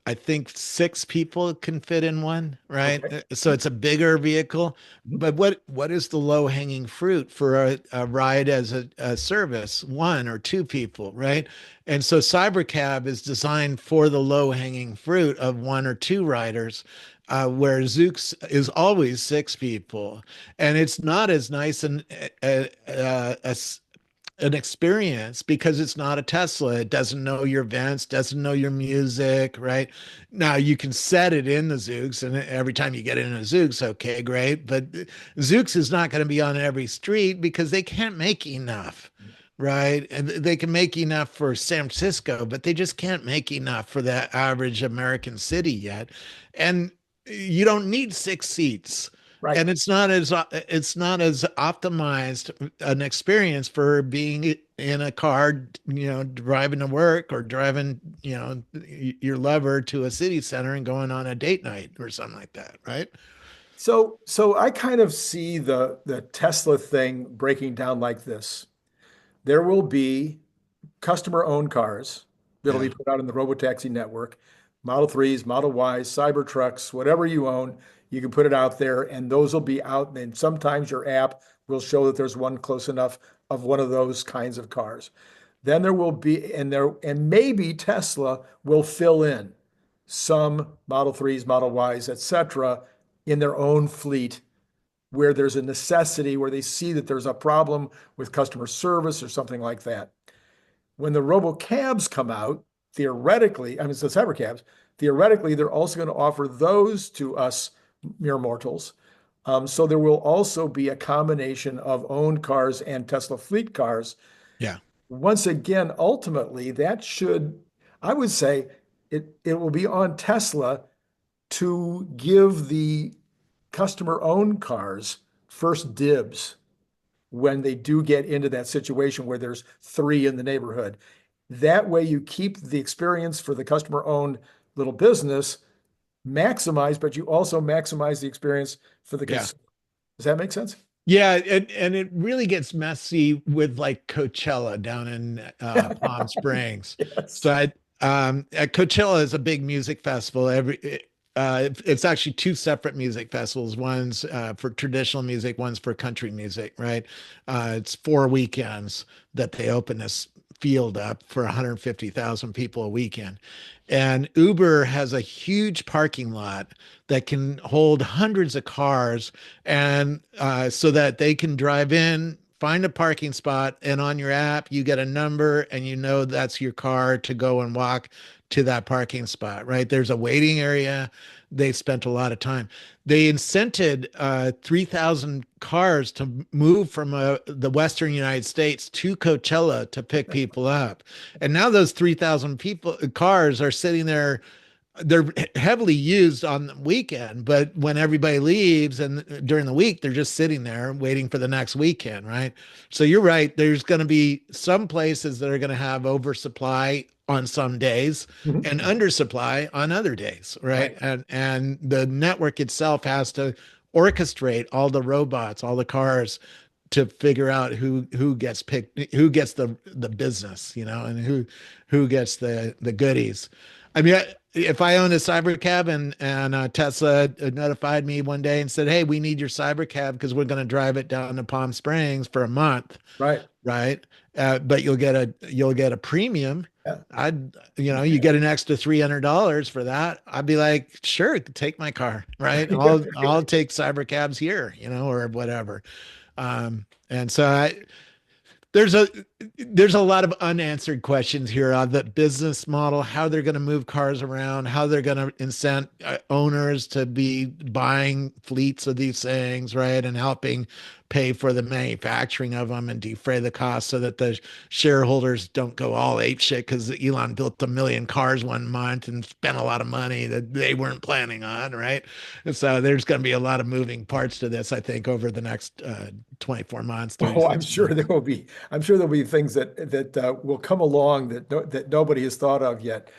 I think 6 people can fit in one, right? Okay. So it's a bigger vehicle. Mhm. But what is the low hanging fruit for a ride as a service? 1 or 2 people, right? And so Cybercab is designed for the low hanging fruit of 1 or 2 riders. Where Zoox is always 6 people, and it's not as nice and an experience because it's not a Tesla. It doesn't know your events, doesn't know your music, right? Now you can set it in the Zoox, and every time you get in a Zoox, okay, great. But Zoox is not going to be on every street because they can't make enough, right? And they can make enough for San Francisco, but they just can't make enough for the average American city yet. And you don't need 6 seats, Right. and it's not as optimized an experience for being in a car, driving to work or driving, your lover to a city center and going on a date night or something like that, right? So I kind of see the Tesla thing breaking down like this. There will be customer-owned cars that'll Yeah, be put out in the Robotaxi network, Model 3s, Model Ys, Cybertrucks, whatever you own, you can put it out there, and those will be out. And sometimes your app will show that there's one close enough of one of those kinds of cars. Then there will be, and maybe Tesla will fill in some Model 3s, Model Ys, etc., in their own fleet where there's a necessity, where they see that there's a problem with customer service or something like that. When the robocabs come out, theoretically, I mean, it's the cybercabs, theoretically, they're also going to offer those to us mere mortals. So there will also be a combination of owned cars and Tesla fleet cars. yeah. Once again, ultimately, I would say it will be on Tesla to give the customer owned cars first dibs. when they do get into that situation where there's three in the neighborhood. That way you keep the experience for the customer-owned little business maximized, but you also maximize the experience for the Yeah. consumer. Does that make sense? Yeah, and it really gets messy with like Coachella down in Palm Springs. Yes. So at Coachella is a big music festival. It's actually two separate music festivals. One's for traditional music, one's for country music, right? It's 4 weekends that they open this field up for 150,000 people a weekend. And Uber has a huge parking lot that can hold hundreds of cars, and so that they can drive in, find a parking spot, and on your app you get a number and you know that's your car to go and walk to that parking spot, right? There's a waiting area. They spent a lot of time. They incented 3,000 cars to move from the Western United States to Coachella to pick people up. And now those 3,000 people cars are sitting there. They're heavily used on the weekend, but when everybody leaves and during the week, they're just sitting there waiting for the next weekend, right? So you're right. There's going to be some places that are going to have oversupply on some days Mhm. and undersupply on other days, right? Right. And the network itself has to orchestrate all the robots, all the cars to figure out who gets picked, who gets the business, and who gets the goodies. I mean, if I owned a cyber cab and Tesla notified me one day and said, "Hey, we need your cyber cab because we're going to drive it down to Palm Springs for a month," Right. right? But you'll get a premium. Yeah. You get an extra $300 for that. I'd be like, sure, take my car, right? I'll take cyber cabs here, or whatever. And so there's a there's a lot of unanswered questions here on the business model, how they're going to move cars around, how they're going to incent owners to be buying fleets of these things, right, and helping pay for the manufacturing of them and defray the cost so that the shareholders don't go all ape shit because Elon built 1 million cars one month and spent a lot of money that they weren't planning on, right? And so there's going to be a lot of moving parts to this, I think, over the next 24 months, Oh, 36 months. I'm sure there'll be things that will come along that nobody has thought of yet.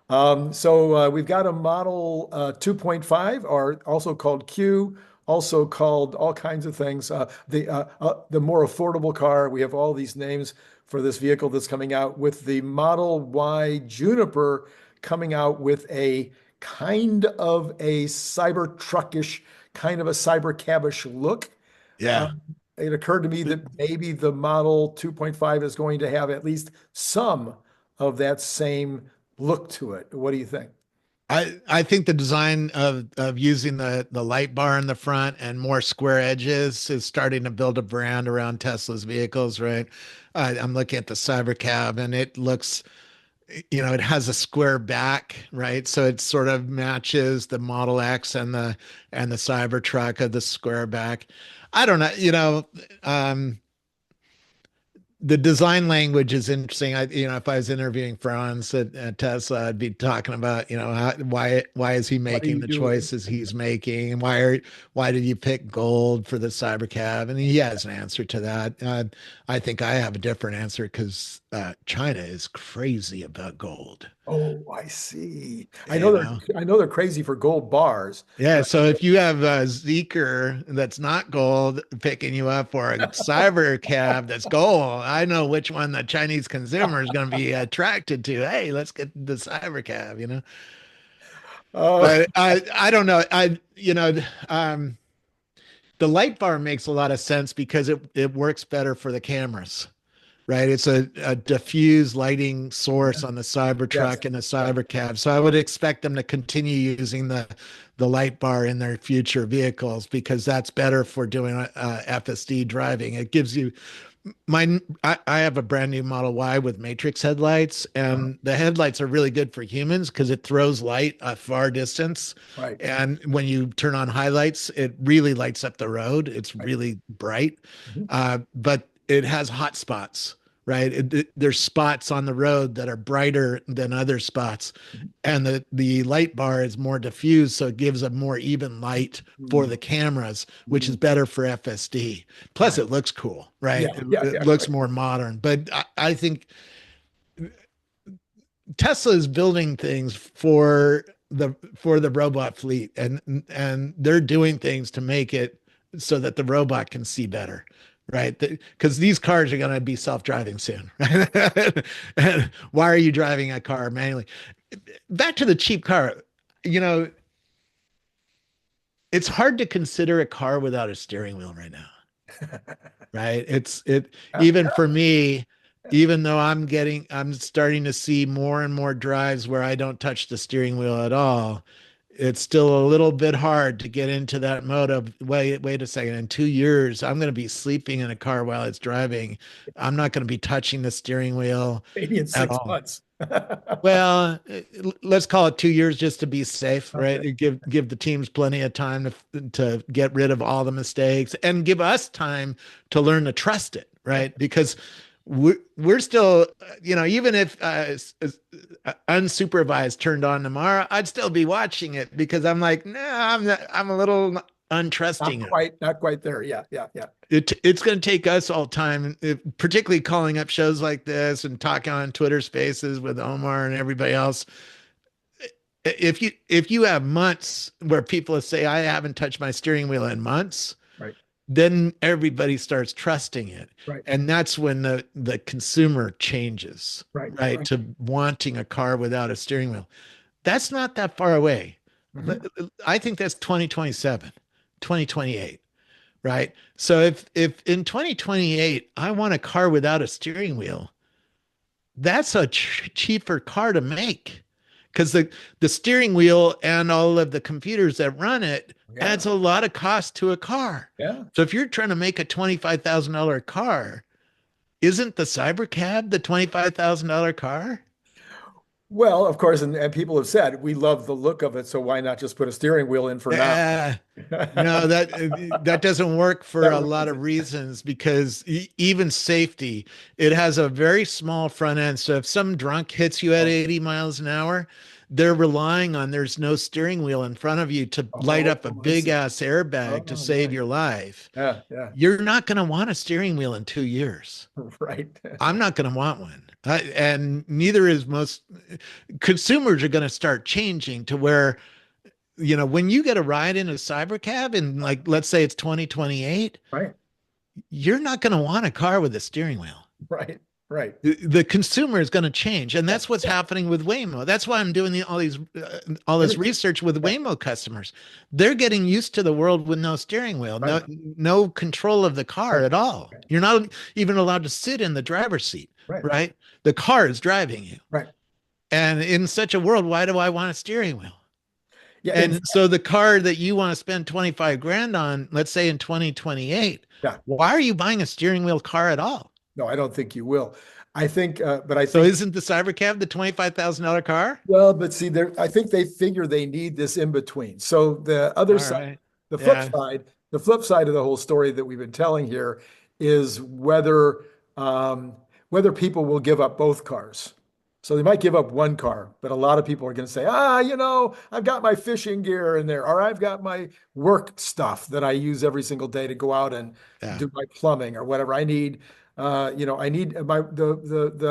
We've got a model 2.5, or also called Q, also called all kinds of things. The more affordable car. We have all these names for this vehicle that's coming out, with the Model Y Juniper coming out with a kind of a Cybertruckish, kind of a cyber cabish look. Yeah. It occurred to me that maybe the Model 2.5 is going to have at least some of that same look to it. What do you think? I think the design of using the light bar in the front and more square edges is starting to build a brand around Tesla's vehicles, right? I'm looking at the Cybercab and it looks, it has a square back, right? So it sort of matches the Model X and the Cybertruck of the square back. I don't know, the design language is interesting. If I was interviewing Franz at Tesla, I'd be talking about, why is he What are making you the doing? choices he's making, and why did you pick gold for the Cybercab? And he has an answer to that. I think I have a different answer because China is crazy about gold. Oh, I see. You know, I know they're crazy for gold bars, Yeah, but so if you have a Zeekr that's not gold picking you up, or a cyber cab that's gold, I know which one the Chinese consumer is going to be attracted to. Hey, let's get the cyber cab. uh, But I don't know. The light bar makes a lot of sense because it works better for the cameras, right? It's a diffuse lighting source on the yes, Cybertruck and the yeah, Cybercab. So I would expect them to continue using the light bar in their future vehicles because that's better for doing FSD driving. It gives you I have a brand new Model Y with matrix headlights, uh-huh, and the headlights are really good for humans because it throws light a far distance. right, And when you turn on highlights, it really lights up the road. It's right. really bright, Mhm. but it has hot spots, right? There's spots on the road that are brighter than other spots, and the light bar is more diffused, so it gives a more even light for Mm, the cameras, which is mm, better for FSD. Plus, right. it looks cool, Yeah, right? yeah, It yeah, looks right. more modern. But I think Tesla is building things for the robot fleet, and they're doing things to make it so that the robot can see better, right? Because these cars are going to be self-driving soon, right? And why are you driving a car manually? Back to the cheap car, you know, it's hard to consider a car without a steering wheel right now, right? It Yeah, even for me, even though I'm starting to see more and more drives where I don't touch the steering wheel at all. It's still a little bit hard to get into that mode of wait a second. In 2 years, I'm going to be sleeping in a car while it's driving. I'm not going to be touching the steering wheel maybe in at six all. months. Well, let's call it 2 years just to be safe, Okay. right? Give the teams plenty of time to get rid of all the mistakes and give us time to learn to trust it, right? Because we're still, even if unsupervised turned on tomorrow, I'd still be watching it because I'm like, no, I'm not, I'm a little untrusting of it. Not quite there. Yeah, yeah, yeah. It's going to take us all time, particularly calling up shows like this and talking on Twitter Spaces with Omar and everybody else. If you have months where people say I haven't touched my steering wheel in months, Right, then everybody starts trusting it, right, and that's when the consumer changes, right, right, right. to wanting a car without a steering wheel. That's not that far away. Mhm. I think that's 2027, 2028. Right. So if in 2028 I want a car without a steering wheel, that's a cheaper car to make because the steering wheel and all of the computers that run it Yeah, adds a lot of cost to a car. yeah. So if you're trying to make a $25,000 car, isn't the Cybercab the $25,000 car? Well, of course, and people have said we love the look of it, so why not just put a steering wheel in for now? Uh, no, that doesn't work for That a really lot of isn't. reasons because even safety, it has a very small front end. So if some drunk hits you at Oh, 80 miles an hour, they're relying on there's no steering wheel in front of you to light up a I big see. ass airbag to Oh, save right. your life. Yeah, yeah. You're not going to want a steering wheel in 2 years. Right. I'm not going to want one. And neither is most consumers are going to start changing to where when you get a ride in a cybercab and like let's say it's 2028, Right, you're not going to want a car with a steering wheel. right, right. The consumer is going to change, and Yeah, that's what's yeah. happening with Waymo. That's why I'm doing all this Everything. research with Yeah, Waymo customers. They're getting used to the world with no steering wheel, right, no control of the car right, at all. right, You're not even allowed to sit in the driver's seat, right, right? The car is driving you. right. And in such a world, why do I want a steering wheel? Yeah, in And so the car that you want to spend 25 grand on, let's say in 2028, yeah. why are you buying a steering wheel car at all? No, I don't think you will. I think, but I So think, isn't the Cybercab the $25,000 car? well, but see, there, I think they figure they need this in between. So the other All side, right. the flip Yeah. side, the flip side of the whole story that we've been telling here is um, whether people will give up both cars. So they might give up one car, but a lot of people are going to say, I've got my fishing gear in there, or I've got my work stuff that I use every single day to go out and Yeah. do my plumbing or whatever. I need the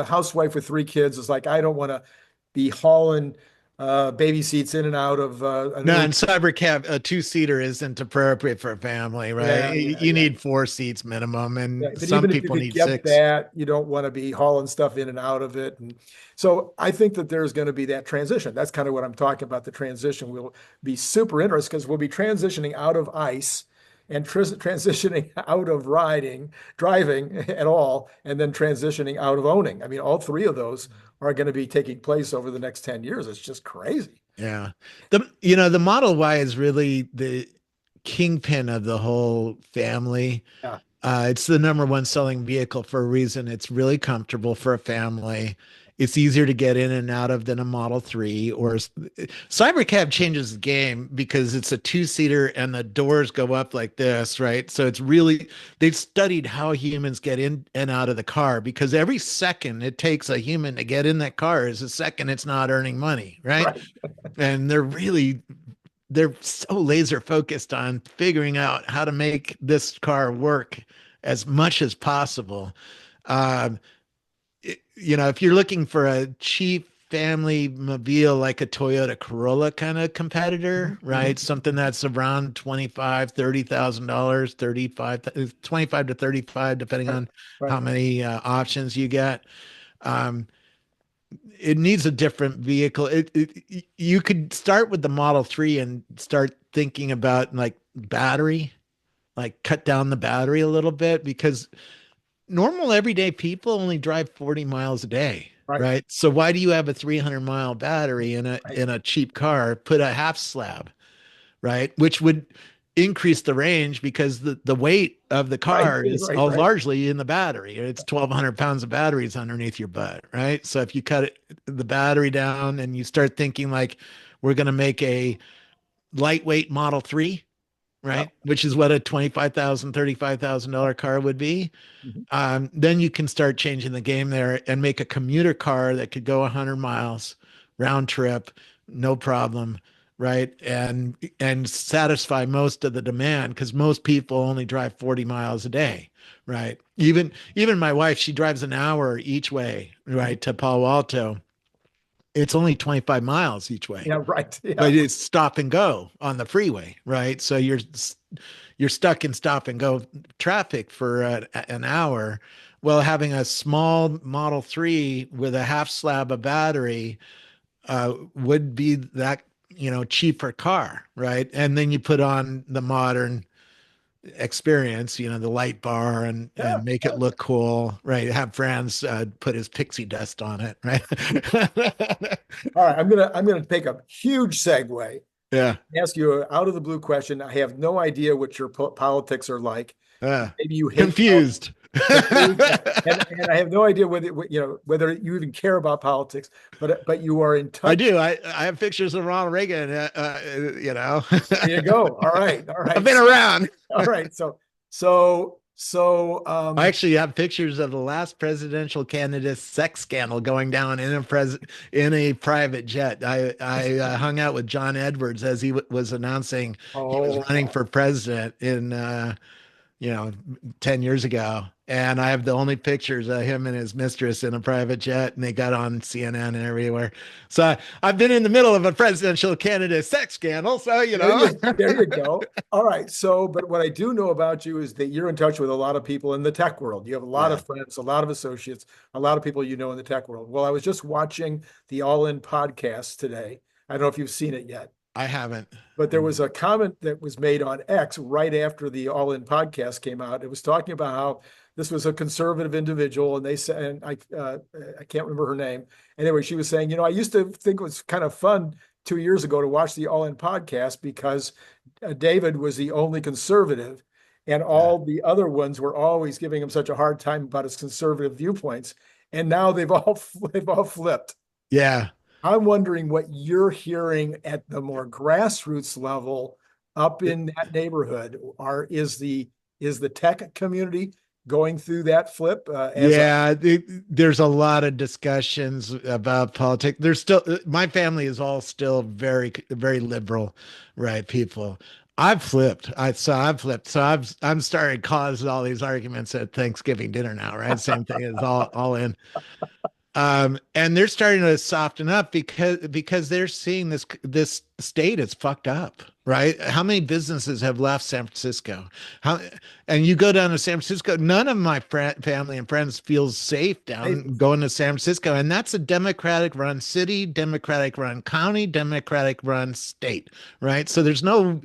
housewife with three kids is like, I don't want to be hauling baby seats in and out of an No, Uber. and Cybercab, a two-seater isn't appropriate for a family, right? Yeah, yeah, You yeah. need 4 seats minimum, Yeah, and but some even if you people could need get 6. that, you don't want to be hauling stuff in and out of it. And so I think that there's going to be that transition. That's kind of what I'm talking about. The transition will be super interesting because we'll be transitioning out of ICE and transitioning out of driving at all, and then transitioning out of owning. I mean, all three of those are going to be taking place over the next 10 years. It's just crazy. Yeah. The Model Y is really the kingpin of the whole family. Yeah. It's the number one selling vehicle for a reason. It's really comfortable for a family. It's easier to get in and out of than a Model 3 or Cybercab changes the game because it's a two-seater and the doors go up like this, right? So it's really, they've studied how humans get in and out of the car because every second it takes a human to get in that car is a second it's not earning money, right? Right. And they're so laser focused on figuring out how to make this car work as much as possible. Um, if you're looking for a cheap family mobile like a Toyota Corolla kind of competitor, Mhm. right? Something that's around 25, $30,000, 35, 25 to 35, depending Right. on Right. how many options you get. Um, it needs a different vehicle. You could start with the Model 3 and start thinking about like battery, like cut down the battery a little bit because normal everyday people only drive 40 miles a day, Right. right? So why do you have a 300-mile battery in a Right. in a cheap car? Put a half slab, right? Which would increase the range because the weight of the Right. car is Right. all Right. largely in the battery. It's 1,200 pounds of batteries underneath your butt, right? So if you cut the battery down and you start thinking like we're going to make a lightweight Model 3, Yeah. right? Which is what a $25,000, $35,000 car would be, Mhm. then you can start changing the game there and make a commuter car that could go 100 miles round trip, no problem, right? And satisfy most of the demand because most people only drive 40 miles a day, right? Even my wife, she drives an hour each way, Mhm. right, to Palo Alto. It's only 25 miles each way, Yeah. Right. Yeah. but it's stop and go on the freeway, right? So you're stuck in stop and go traffic for an hour. Well, having a small Model 3 with a half slab of battery would be that, cheaper car, right? And then you put on the modern experience, the light bar Yeah. and make it look cool, right? Have Franz put his pixie dust on it, right? All right. I'm gonna take a huge segue. Yeah. Ask you an out of the blue question. I have no idea what your politics are like. Uh, Maybe you hate politics. confused. Confused. And I have no idea whether you even care about politics, but you are in I touch. do. I have pictures of Ronald Reagan. There you go. All right. All I've right. been around. All right. So I actually have pictures of the last presidential candidate's sex scandal going down in a private jet. I hung out with John Edwards as he was announcing he was running oh, for president in you know, 10 years ago. And I have the only pictures of him and his mistress in a private jet, and they got on CNN and everywhere. So I've been in the middle of a presidential candidate sex scandal. So, there you go. All right. So, but what I do know about you is that you're in touch with a lot of people in the tech world. You have a lot Yeah, of friends, a lot of associates, a lot of people you know in the tech world. Well, I was just watching the All In podcast today. I don't know if you've seen it yet. I haven't. But there was a comment that was made on X right after the All In podcast came out. It was talking about how this was a conservative individual, and they said, and I can't remember her name. Anyway, she was saying, I used to think it was kind of fun 2 years ago to watch the All In podcast because David was the only conservative, and Yeah. all the other ones were always giving him such a hard time about his conservative viewpoints. And now they've all flipped. Yeah. I'm wondering what you're hearing at the more grassroots level up in that neighborhood. Is the tech community going through that flip Yeah, there's a lot of discussions about politics. There's still my family is all still very very liberal, right? People. I've flipped. So I'm starting to cause all these arguments at Thanksgiving dinner now, right? Same thing as all in. And they're starting to soften up because they're seeing this state is fucked up, right? How many businesses have left San Francisco? How and you go down to San Francisco, none of my family and friends feels safe down going to San Francisco, and that's a Democratic run city, Democratic run county, Democratic run state, right? So there's no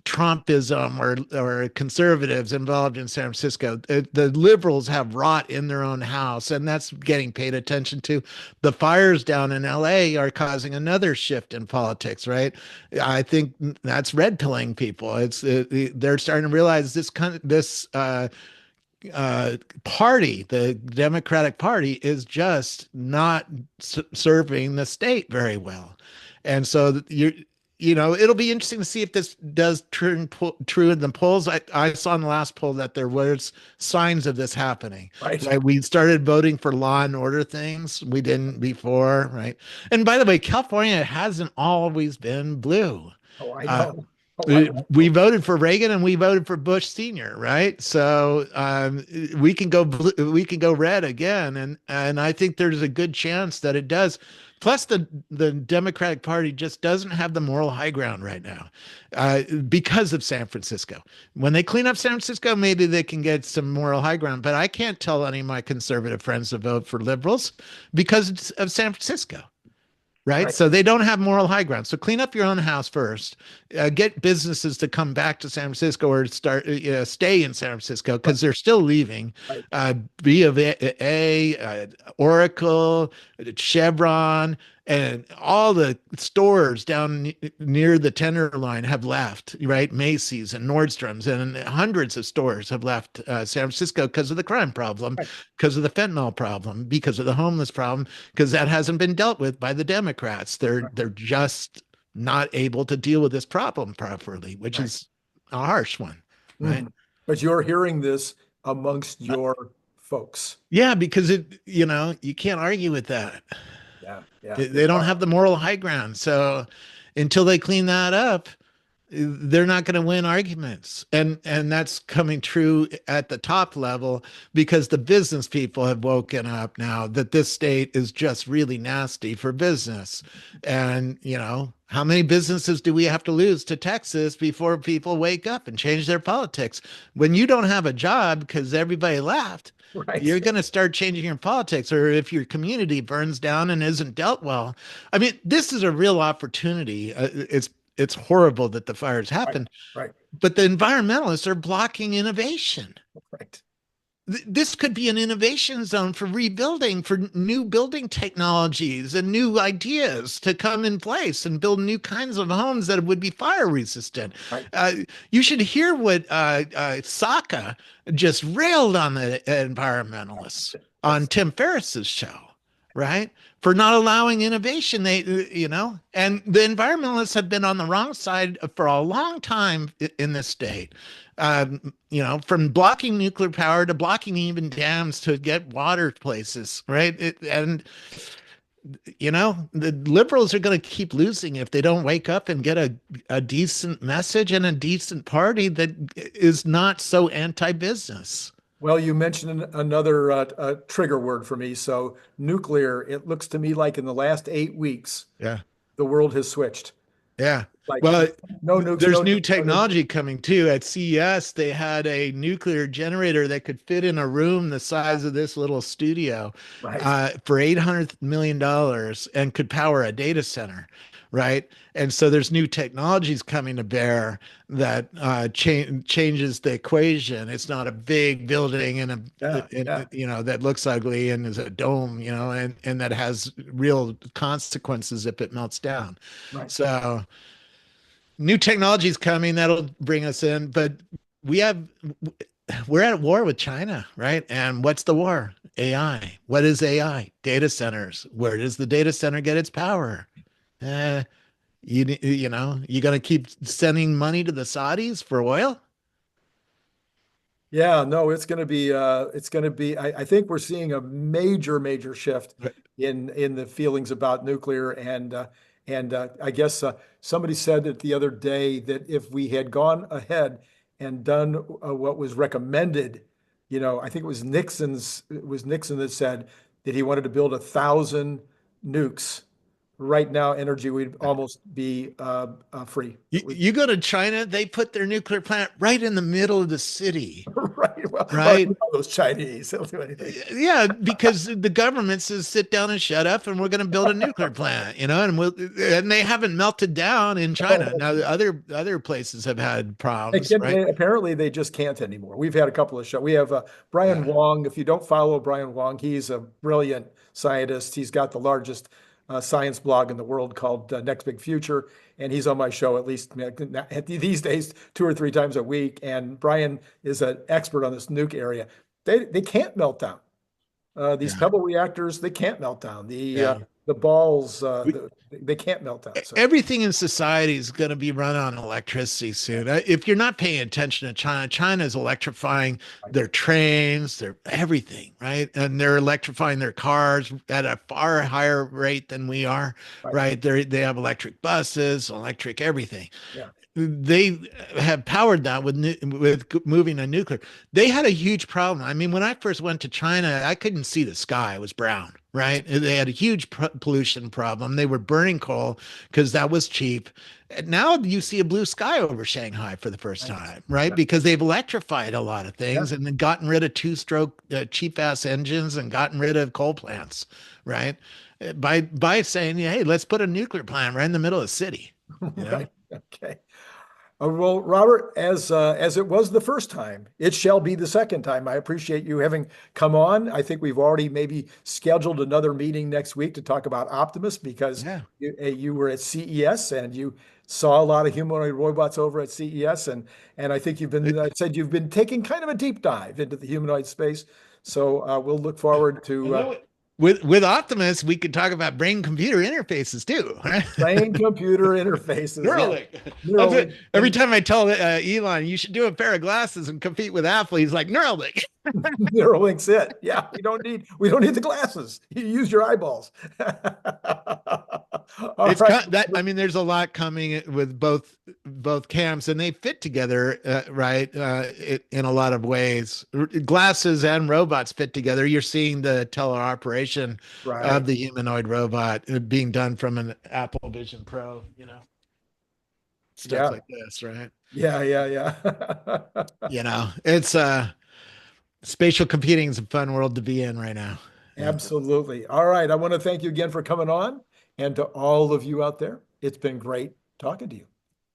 Trumpism or conservatives involved in San Francisco. The liberals have rot in their own house, and that's getting paid attention to. The fires down in LA are causing another shift in politics, right? I think that's red pilling people. They're starting to realize this party, the Democratic Party, is just not serving the state very well. And so it'll be interesting to see if this does true in the polls. I saw in the last poll that there was signs of this happening. Right. Right, we started voting for law and order things we didn't before. Right, and by the way, California hasn't always been blue. Oh, I Uh, know. Oh, I we know. voted for Reagan and we voted for Bush Senior, right? So we can go blue, we can go red again, and I think there's a good chance that it does. Plus, the Democratic Party just doesn't have the moral high ground right now because of San Francisco. When they clean up San Francisco, maybe they can get some moral high ground. But I can't tell any of my conservative friends to vote for liberals because of San Francisco. Right. Right. So they don't have moral high ground. So clean up your own house first. Get businesses to come back to San Francisco or stay in San Francisco because they're still leaving. Right. B of A, Oracle, Chevron, and all the stores down near the Tenderloin have left, right? Macy's and Nordstrom's and hundreds of stores have left San Francisco because of the crime problem, Right. because of the fentanyl problem, because of the homeless problem, because that hasn't been dealt with by the Democrats. They're just not able to deal with this problem properly, which Right. is a harsh one, right? But you're hearing this amongst your folks. Yeah, because you can't argue with that. Yeah. Yeah. They don't have the moral high ground. So until they clean that up, they're not going to win arguments. And that's coming true at the top level because the business people have woken up now that this state is just really nasty for business. And, how many businesses do we have to lose to Texas before people wake up and change their politics? When you don't have a job because everybody left, Right. you're going to start changing your politics, or if your community burns down and isn't dealt well. I mean, this is a real opportunity. It's horrible that the fires happen, Right. but the environmentalists are blocking innovation. Right. This could be an innovation zone for rebuilding, for new building technologies and new ideas to come in place and build new kinds of homes that would be fire resistant. Right. You should hear what Saka just railed on the environmentalists on Tim Ferriss's show, right? For not allowing innovation. And the environmentalists have been on the wrong side for a long time in this state. From blocking nuclear power to blocking even dams to get water places, right? The liberals are going to keep losing if they don't wake up and get a decent message and a decent party that is not so anti-business. Well, you mentioned another trigger word for me. So nuclear, it looks to me like in the last 8 weeks, Yeah. the world has switched. Yeah. Like Well, no nukes, there's no new nukes, no nukes. technology coming too. At CES, they had a nuclear generator that could fit in a room the size of this little studio Right. for $800 million and could power a data center, right? And so there's new technologies coming to bear that changes the equation. It's not a big building Yeah. that looks ugly and is a dome, and that has real consequences if it melts down. Right. So new technologies coming that'll bring us in, but we're at war with China, right? And what's the war? AI. What is AI? Data centers. Where does the data center get its power? You going to keep sending money to the Saudis for oil? Yeah, no, it's going to be, I think we're seeing a major shift Right. in the feelings about nuclear. And I guess somebody said it the other day that if we had gone ahead and done what was recommended, I think it was Nixon that said that he wanted to build 1,000 nukes. Right now, energy would almost be free. You go to China, they put their nuclear plant right in the middle of the city. Right. Well, Right. those Chinese, they'll do anything. Yeah, because the government says sit down and shut up, and we're going to build a nuclear plant, and they haven't melted down in China. Now, other places have had problems, right? Apparently, they just can't anymore. We've had a couple of shows. We have Brian Yeah. Wong. If you don't follow Brian Wong, he's a brilliant scientist. He's got the largest science blog in the world called Next Big Future, and he's on my show at least these days 2 or 3 times a week. And Brian is an expert on this nuke area. they can't melt down. These Yeah. pebble reactors, they can't melt down. Yeah. The balls, We, they can't melt down. So everything in society is going to be run on electricity soon. If you're not paying attention to China, China is electrifying right, their trains, their everything, right? And they're electrifying their cars at a far higher rate than we are, right, right? They have electric buses, electric everything. yeah, They have powered that with moving to nuclear. They had a huge problem. I mean, when I first went to China, I couldn't see the sky; it was brown, right? They had a huge pollution problem. They were burning coal because that was cheap. And now you see a blue sky over Shanghai for the first nice, time, right? yeah, Because they've electrified a lot of yeah, things and then gotten rid of two-stroke cheap-ass engines and gotten rid of coal plants, right? By saying, hey, let's put a nuclear plant right in the middle of the city, you know? right, okay. Well, Robert, as it was the first time, it shall be the second time. I appreciate you having come on. I think we've already maybe scheduled another meeting next week to talk about Optimus because Yeah. you were at CES and you saw a lot of humanoid robots over at CES, and I think you've been said you've been taking kind of a deep dive into the humanoid space. So we'll look forward And to then with Optimus, we could talk about brain computer interfaces too, right? brain computer interfaces. Yeah, Neuralink. Neuralink. Every time I tell Elon you should do a pair of glasses and compete with Apple, he's like Neuralink. Neuralink's it. Yeah, we don't need the glasses. You use your eyeballs. All right. That. I mean, there's a lot coming with both camps, and they fit together, right? In a lot of ways, glasses and robots fit together. You're seeing the teleoperation Right. of the humanoid robot being done from an Apple Vision Pro. Stuff Yeah. like this, right? Yeah. Yeah. Yeah. It's spatial computing is a fun world to be in right now. Yeah. Absolutely. All right. I want to thank you again for coming on. And to all of you out there, it's been great talking to you.